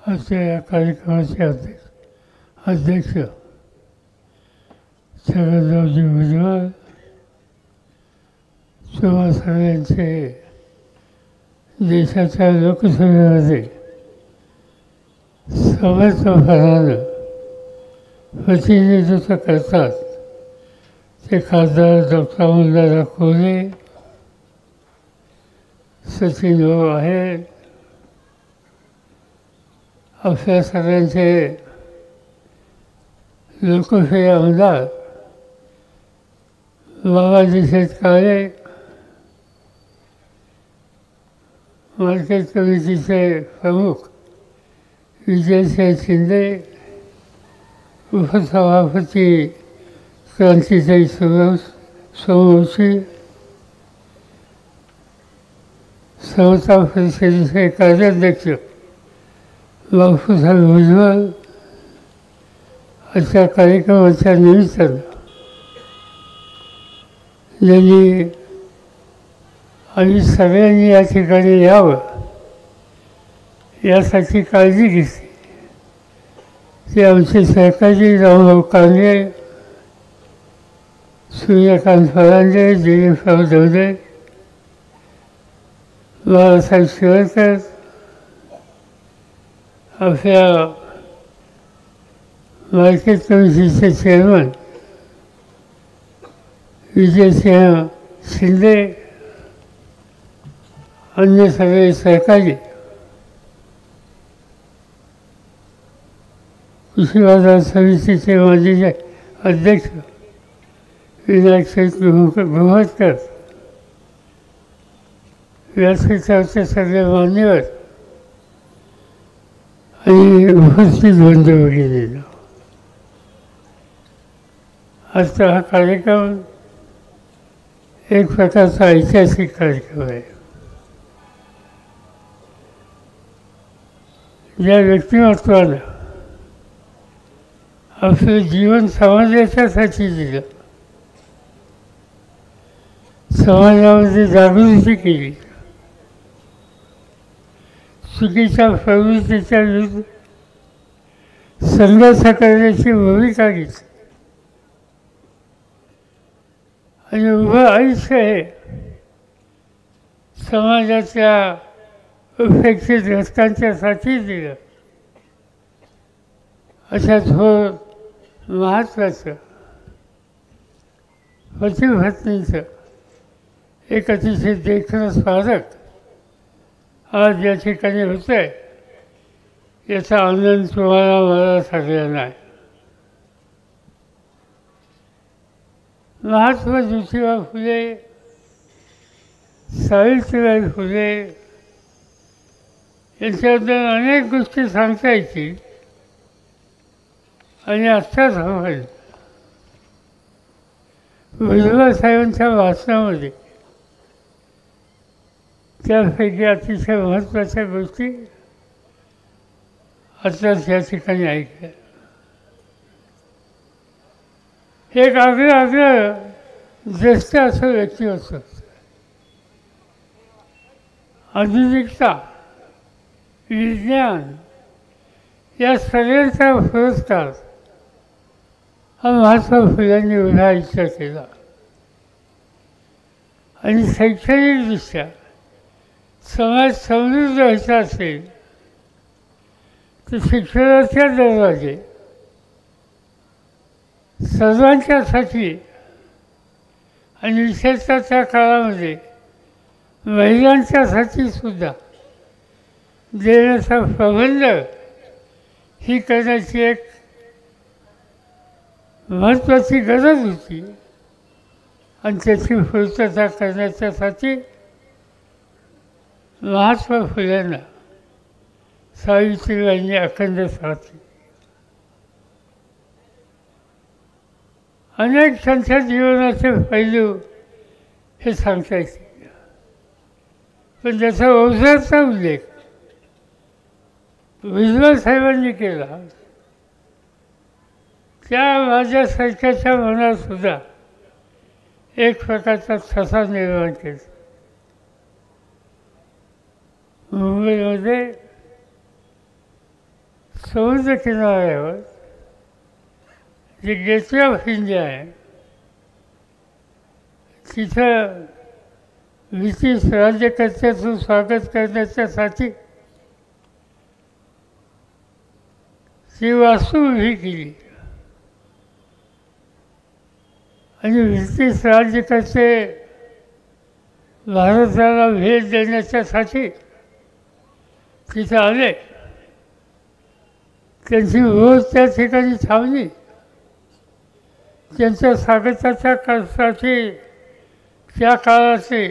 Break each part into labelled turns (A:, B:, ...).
A: आजच्या या कार्यक्रमाचे अध्यक्ष शरदरावजी भुजबळ, सुभाषराव यांचे देशाच्या लोकसभेमध्ये समर्थपणानं प्रतिनिधित्व करतात ते खासदार डॉक्टर अमोलदादा कोल्हे, सचिन भाऊ आहेत, आपल्या सगळ्यांचे लोकशाही आमदार बाबाजी शेतकाळे, मार्केट कमिटीचे प्रमुख विजयसिंह शिंदे, उपसभापती क्रांतीताई सोमवंशी, समता परिषदेचे कार्याध्यक्ष बापूसाहेब भुजबळ, अशा कार्यक्रमाच्या निमित्तानं यांनी आम्ही सगळ्यांनी या ठिकाणी यावं यासाठी काळजी घेतली. ते आमचे सहकारी रामभाऊ कांगे, सूर्यकांत फरांदे, दिलीपराव दवदे, बाळासाहेब शिवरकर, आपल्या मार्केट कमिटीचे चेअरमन विजयसिंह शिंदे, अन्य सगळे सहकारी, कृषी बाजार समितीचे माजी अध्यक्ष विनायक शेठ गोहरकर, व्यासपीठावरचे सगळे मान्यवर आणि उपस्थित बंधू भगिनींनो, आजचा हा कार्यक्रम एक प्रकारचा ऐतिहासिक कार्यक्रम आहे. ज्या व्यक्तिमत्वानं आपलं जीवन समाजाच्यासाठी दिलं, समाजामध्ये जागृती केली, चुकीच्या प्रवृत्तीच्या विरुद्ध संघर्ष करण्याची भूमिका घेतली आणि उभं आयुष्य हे समाजाच्या उपेक्षित घटकांच्यासाठी दिलं. अशा थोर महत्त्वाचं पतिपत्नीचं एक अतिशय देखणं स्मारक आज या ठिकाणी होतं आहे, याचा आनंद तुम्हाला मला सगळ्यांना आहे. महात्मा ज्योतिबा फुले, सावित्रीबाई फुले यांच्याबद्दल अनेक गोष्टी सांगता येतील आणि आत्ताच हवं भुजबळ साहेबांच्या भाषणामध्ये त्यापैकी अतिशय महत्त्वाच्या गोष्टी आत्ताच या ठिकाणी ऐकल्या. एक आग्रह ज्येष्ठ असं व्यक्तिमत्व, आधुनिकता, विज्ञान या सगळ्यांचा पुरस्कार हा महात्मा फुल्यांनी उभ्या आयुष्यात केला आणि शैक्षणिकदृष्ट्या समाज समृद्ध व्हायचा असेल तर शिक्षणाच्या दरवाजे सर्वांच्यासाठी आणि विशेषतः त्या काळामध्ये महिलांच्यासाठी सुद्धा देण्याचा प्रबंध ही करण्याची एक महत्त्वाची गरज होती आणि त्याची पूर्तता करण्याच्यासाठी महात्मा फुल्यांना सावित्रीबाईंनी अखंड साथ दिली. अनेक त्यांच्या जीवनाचे पैलू हे सांगता येतील, पण त्याचा ओझरचा उल्लेख भुजबळ साहेबांनी केला. त्या माझ्यासारख्याच्या मनात सुद्धा एक प्रकारचा ठसा निर्माण केला. मुंबईमध्ये समुद्र किनाऱ्यावर जे गेटवे ऑफ इंडिया आहे तिथं ब्रिटिश राज्यकर्त्याचं स्वागत करण्याच्यासाठी ती वास्तू उभी केली आणि ब्रिटिश राज्यकर्ते भारताला भेट देण्याच्यासाठी तिथे आले. त्यांची रोज त्या ठिकाणी थांबली. त्यांच्या स्वागताच्या साठी त्या काळाचे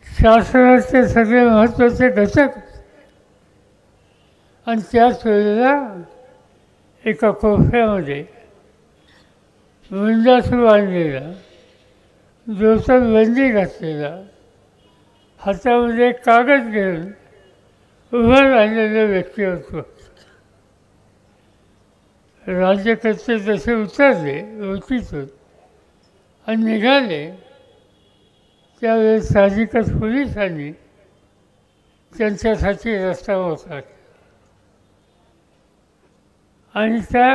A: शासनाचे सगळे महत्त्वाचे घटक आणि त्याच वेळेला एका कोपऱ्यामध्ये वंदासू आणलेला, डोक्यात बंदी घातलेला, हातामध्ये कागद घेऊन उभं राहिलेलं व्यक्तिमत्व. राज्यकर्ते जसे उतरले ओळखीतून आणि निघाले त्यावेळेस साहजिकच पोलिसांनी त्यांच्यासाठी रस्ता मोकळा केला आणि त्या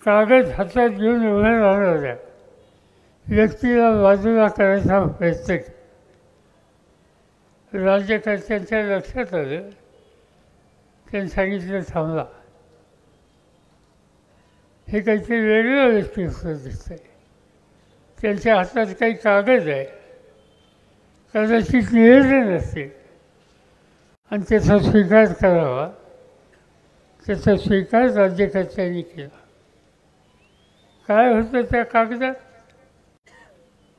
A: कागद हातात घेऊन उभ्या राहणाऱ्या व्यक्तीला बाजूला करायचा प्रयत्न केला. राज्यकर्त्यांच्या लक्षात आलं. त्यांनी सांगितलं थांबला, हे काहीतरी वेगळं व्यक्तित्व दिसत आहे. त्यांच्या हातात काही कागद आहे, कदाचित निवेदन असते आणि त्याचा स्वीकार करावा. त्याचा स्वीकार राज्यकर्त्यांनी केला. काय होतं त्या कागदात?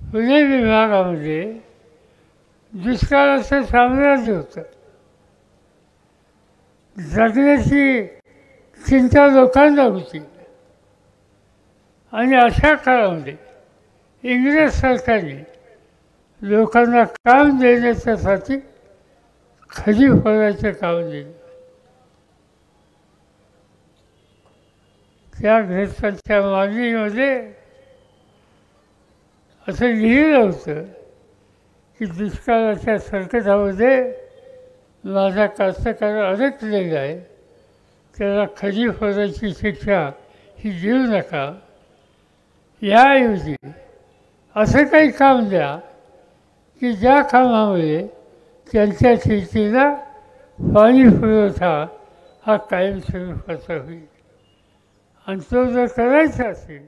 A: पुणे विभागामध्ये दुष्काळाचं साम्राज्य होतं. जगण्याची चिंता लोकांना होती आणि अशा काळामध्ये इंग्रज सरकारने लोकांना काम देण्याच्यासाठी खरी फळाचं काम दिलं. त्या ग्रस्तांच्या मागणीमध्ये असं लिहिलं होतं की दुष्काळाच्या संकटामध्ये माझा कास्तकार अडकलेला आहे, त्याला खरी फळाची शिक्षा ही देऊ नका. याऐवजी असं काही काम द्या की ज्या कामामुळे त्यांच्या शेतीला पाणी पुरवठा हा कायमस्वरूपाचा होईल. आणि तो जर करायचा असेल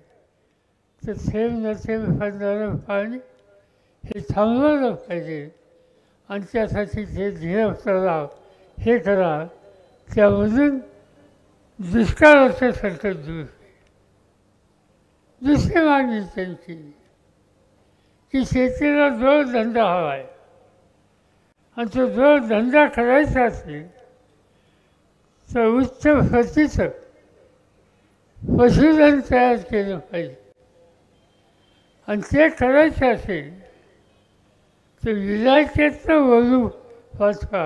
A: तर थेंब न थेंब पडणारं पाणी हे थांबवलं पाहिजे आणि त्यासाठी जे ध्येय तलाव हे करा, त्यामधून दुष्काळाचं संकट दूर होईल. दुसरी मागणी त्यांची की शेतीला जोडधंदा हवा आहे आणि तो जोडधंदा करायचा असेल तर उच्च प्रतीचं पशुधन तयार केलं पाहिजे. आणि ते करायचं असेल तर विलायतेचं वळू वाचवा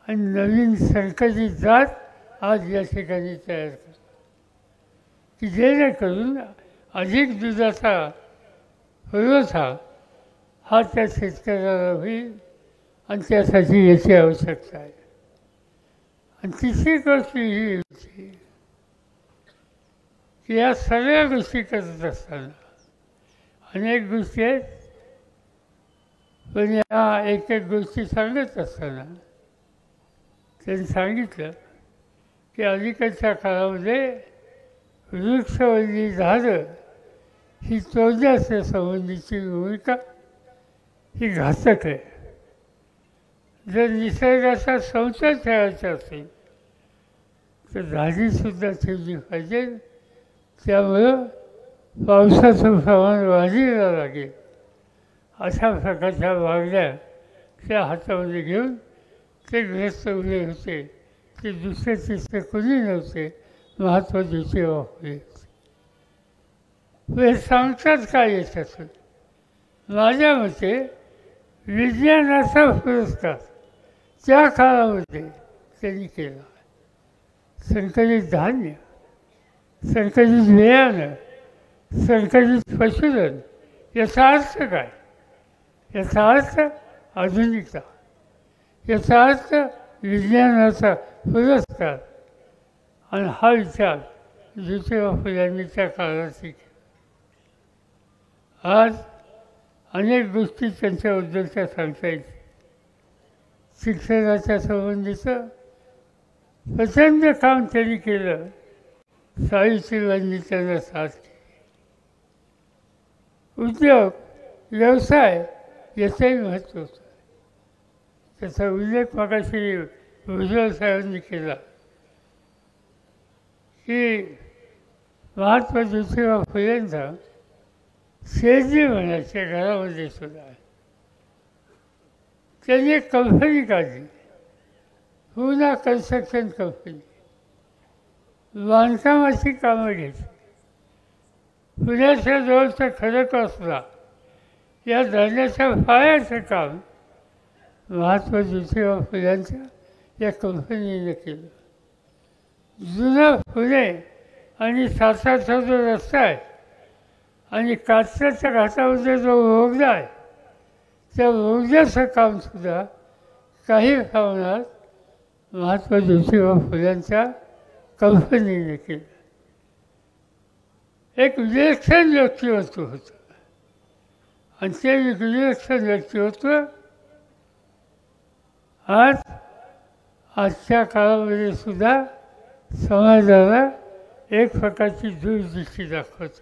A: आणि नवीन संकरित जात आज या ठिकाणी तयार करा की जेणेकरून अधिक दुधाचा पुरवठा हा त्या शेतकऱ्याला होईल आणि त्यासाठी याची आवश्यकता आहे. आणि तिसरी गोष्ट ही होती की या सगळ्या गोष्टी करत असताना अनेक गोष्टी आहेत, पण या एक एक गोष्टी सांगत असताना त्यांनी सांगितलं की अलीकडच्या काळामध्ये वृक्षवल्ली झाडं ही तोडण्याच्या संबंधीची भूमिका ही घातक आहे. जर निसर्गाचा संसार ठेवायचा असेल तर झाडीसुद्धा ठेवली पाहिजे. त्यामुळं पावसाचं प्रमाण वाढीला लागेल अशा प्रकारच्या मागण्या त्या हातामध्ये घेऊन ते ग्रस्त उभे होते. ते दुसरे तिसरे कोणी नव्हते, महत्त्वाची सेवा होती. हे सांगतात काय याच्यातून? माझ्या मते विज्ञानाचा पुरस्कार त्या काळामध्ये त्यांनी केला. संकलित धान्य, संकलित बियाणं, संकलित पशुधन, याचा अर्थ काय? याचा अर्थ आधुनिकता, याचा अर्थ विज्ञानाचा पुरस्कार आणि हा विचार ज्योतिबा फुल्यांनी त्या काळात केला. आज अनेक गोष्टी त्यांच्याबद्दलच्या सांगता येतील. शिक्षणाच्या संबंधीचं प्रचंड काम त्यांनी केलं. सावित्रीबाईंनी त्यांना साथ केली. उद्योग व्यवसाय याचंही महत्त्व होतं. त्याचा उल्लेख मगाशी भुजबळ साहेबांनी केला की महात्मा ज्योतिबा फुलेंचा शेजी म्हणायचे घरामध्ये सुद्धा. त्यांनी एक कंपनी काढली, पुन्हा कन्स्ट्रक्शन कंपनी, बांधकामाची कामं घेतली. पुण्याच्या जवळचा खडकवासला या धरणाच्या पायाचं काम महात्मा ज्योतिबा फुल्यांच्या या कंपनीने केलं. जुना पुणे आणि सातारचा जो रस्ता आहे आणि कात्रजच्या घाटामध्ये जो बोगदा आहे, त्या बोगद्याचं कामसुद्धा काही प्रमाणात महात्मा ज्योतिबा फुल्यांच्या कंपनीने केलं. एक विलक्षण व्यक्तिमत्व होतं आणि ते विलक्षण व्यक्तिमत्व आजच्या काळामध्ये सुद्धा समाजाला एक प्रकारची दूरदृष्टी दाखवतं.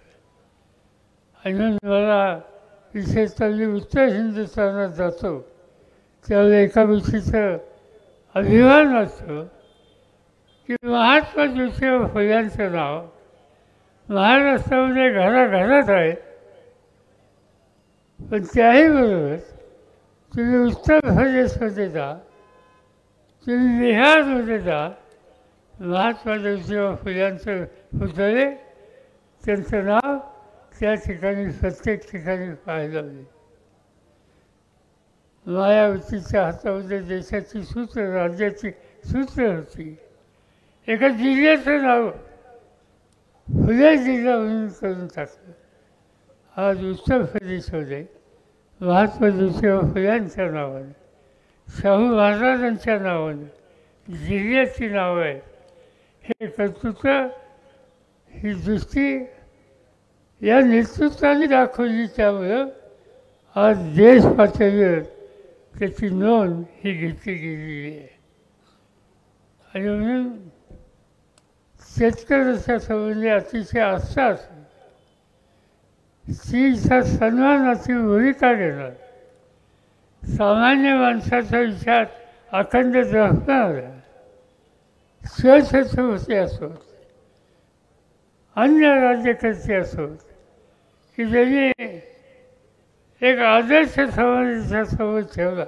A: आणि मला विशेषतः मी उत्तर हिंदुस्थानात जातो त्यावेळेला एका गोष्टीचं अभिमान वाटतो की महात्मा ज्योतिबा फुल्यांचं नाव महाराष्ट्रामध्ये घराघरात आहे. पण त्याही बरोबर तुम्ही उत्तर प्रदेशमध्ये जा, तुम्ही बिहारमध्ये जा, महात्मा ज्योतिबा फुल्यांचं पुतळे त्यांचं नाव त्या ठिकाणी प्रत्येक ठिकाणी पाहायला मिळेल. मायावतीच्या हातामध्ये देशाची सूत्र, राज्याची सूत्र होती. एका जिल्ह्याचं नाव फुले जिल्हा म्हणून करून टाकलं. आज उत्तर प्रदेशमध्ये महात्मा ज्योतिबा फुल्यांच्या नावाने, शाहू महाराजांच्या नावाने जिल्ह्याची नावं आहेत. हे कर्तृत्व, ही दृष्टी या नेतृत्वाने दाखवली. त्यामुळं आज देश पातळीवर त्याची नोंद ही घेतली गेलेली आहे. आणि म्हणून शेतकऱ्याच्या संबंधी अतिशय आस्था असेल, स्त्रीचा सन्मानाची भूमिका घेणार, सामान्य माणसाचा विचार अखंड जपणारा, स्वच्छतेवरती असोत, अन्य राज्यकर्ते असोत, की ज्यांनी एक आदर्श समाजाच्या समोर ठेवला,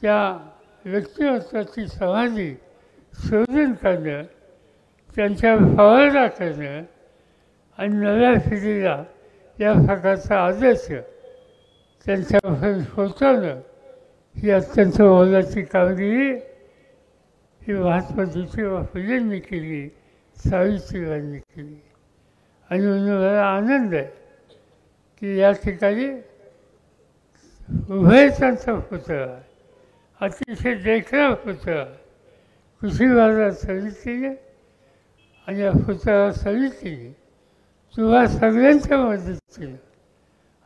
A: त्या व्यक्तिमत्वाची समाधी शोधून काढणं, त्यांच्या फवारणी करणं आणि नव्या पिढीला या प्रकारचा आदर्श त्यांच्यापर्यंत पोचवणं ही अत्यंत मोलाची कामगिरी ही महात्मा ज्योतिबा फुलेंनी केली, सावित्रीबाईंनी केली. आणि म्हणून मला आनंद आहे की या ठिकाणी उभयतांचा पुतळा, अतिशय देखणा पुतळा कृषी बाजार समितीने आणि या पुतळा समितीने तुम्हा सगळ्यांच्या मदतीने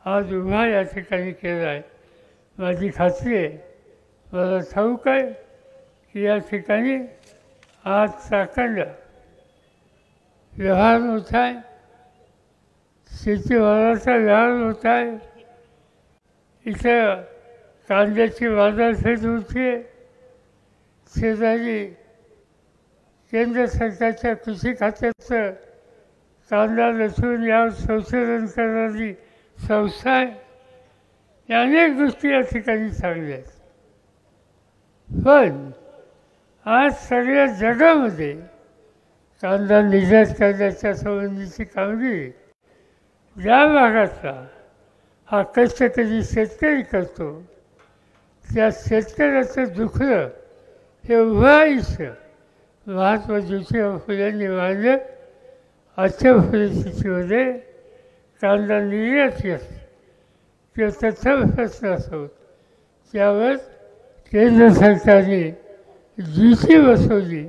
A: आज उभा या ठिकाणी केला आहे. माझी खात्री आहे, मला ठाऊक आहे की या ठिकाणी आज चाकणला व्यवहार होत आहे, शेतीमालाचा व्यवहार होत आहे, इथं कांद्याची बाजारपेठ होती आहे. शेजारी केंद्र सरकारच्या कृषी खात्याचं कांदा लसूण यावर संशोधन करणारी संस्था आहे. या अनेक गोष्टी या ठिकाणी चांगल्या आहेत. पण आज सगळ्या जगामध्ये कांदा निर्यात करण्याच्या संबंधीची कामगिरी ज्या भागाचा हा कष्टकरी शेतकरी करतो, त्या शेतकऱ्याचं दुखणं हे उभं आयुष्य महात्मा ज्योतिबा फुल्यांनी मांडलं. आजच्या परिस्थितीमध्ये कांदा निर्याती असते किंवा तत्सम प्रश्न असोत, त्यावर केंद्र सरकारने जीची वसवली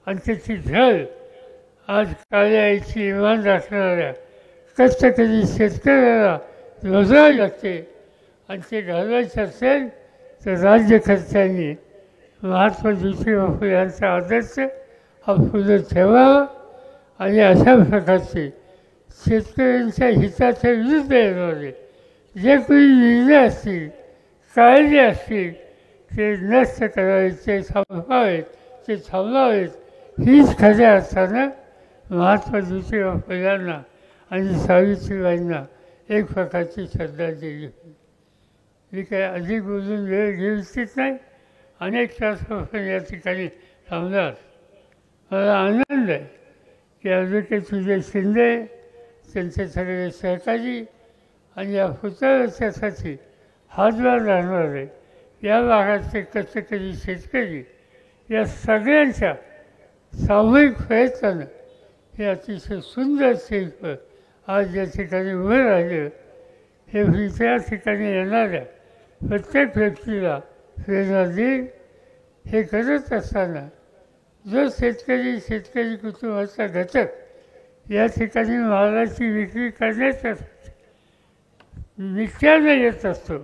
A: आणि त्याची झळ आज काळ्या आईची इमान राखणाऱ्या कष्टकरी शेतकऱ्याला रोजावी लागते आणि ते घालवायचं असेल तर राज्यकर्त्यांनी महात्मा ज्योतिबा फुले यांचा आदर्श हा पुढे ठेवावा आणि अशा प्रकारचे शेतकऱ्यांच्या हिताच्या विरुद्ध येणारे जे काही निर्णय असतील कायदे असतील ते नष्ट करावेत, ते थांबवावेत, ते थांबवावेत हीच खऱ्या अर्थानं महात्मा ज्योतिबा फुल्यांना आणि सावित्रीबाईंना एक प्रकारची श्रद्धांजली होती. मी काय अधिक बोलून वेळ घेऊ इच्छित नाही. अनेक तासापासून या ठिकाणी थांबणार. मला आनंद आहे की ॲडव्होकेट सुजय शिंदे त्यांचे सगळे सहकारी आणि या पुतळ्यासाठी हातभार राहणारे या भागातले कष्टकरी शेतकरी या सगळ्यांच्या सामूहिक प्रयत्नानं हे अतिशय सुंदर शिल्प आज या ठिकाणी उभं राहिलं. हे त्या ठिकाणी येणाऱ्या प्रत्येक व्यक्तीला प्रेरणा देईल. हे करत असताना जो शेतकरी कुटुंबाचा घटक या ठिकाणी मालाची विक्री करण्यासाठी नित्यानं येत असतो,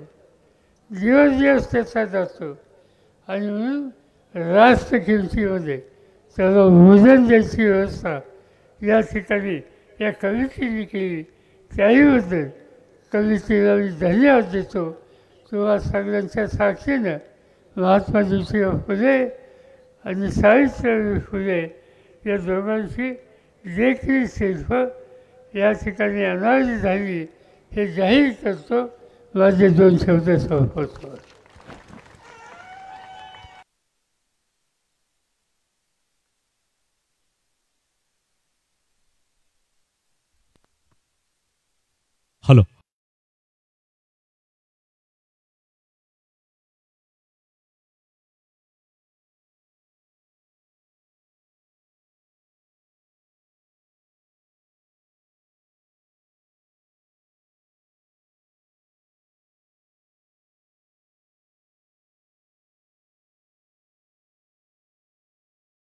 A: दिवस त्याचा जातो आणि म्हणून रास्त किमतीमध्ये त्याला भोजन द्यायची व्यवस्था या ठिकाणी या कवितेने केली. त्याहीबद्दल कवितेला मी धन्यवाद देतो. तुम्हा सगळ्यांच्या साक्षीनं महात्मा ज्योतिबा फुले आणि सावित्रीबाई फुले या दोघांची देखील शिल्प या ठिकाणी अनावरण झाली हे जाहीर करतो. माझे 2 शब्द संपवतो.
B: हॅलो.